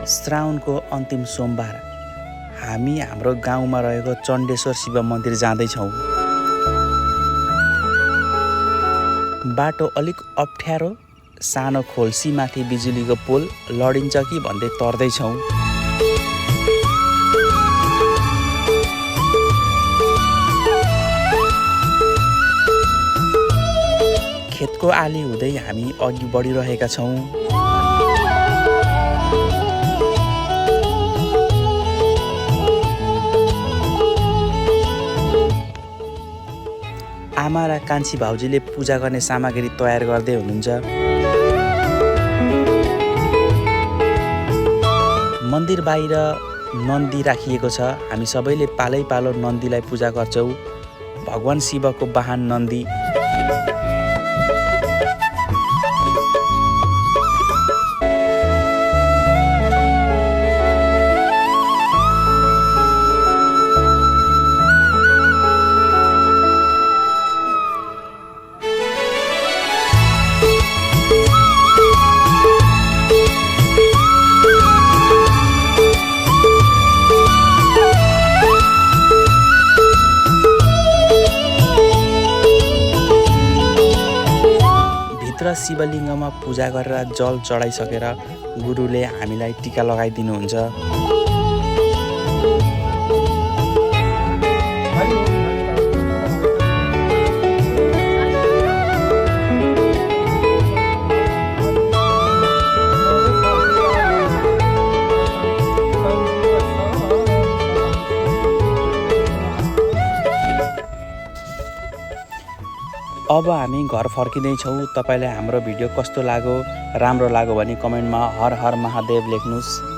श्रावणको अन्तिम सोमबार हामी हाम्रो गाउँमा रहेको चण्डेश्वर शिव मन्दिर जाँदैछौँ। बाटो अलिक अप्ठ्यारो, सानो खोल्सीमाथि बिजुलीको पोल लडिन्छ कि भन्दै तर्दैछौँ। खेतको आली हुँदै हामी अघि बढिरहेका छौँ। आमा र कान्छी भाउजूले पूजा गर्ने सामग्री तयार गर्दै हुनुहुन्छ। मन्दिर बाहिर नन्दी राखिएको छ। हामी सबैले पालै पालो नन्दीलाई पूजा गर्छौँ। भगवान शिवको वाहन नन्दी। भित्र शिवलिङ्गमा पूजा गरेर जल चढाइसकेर गुरुले हामीलाई टीका लगाइदिनुहुन्छ। अब हामी घर फर्किँदैछौँ। तपाईँलाई हाम्रो भिडियो कस्तो लाग्यो, राम्रो लाग्यो भने कमेन्टमा हर हर महादेव लेख्नुहोस्।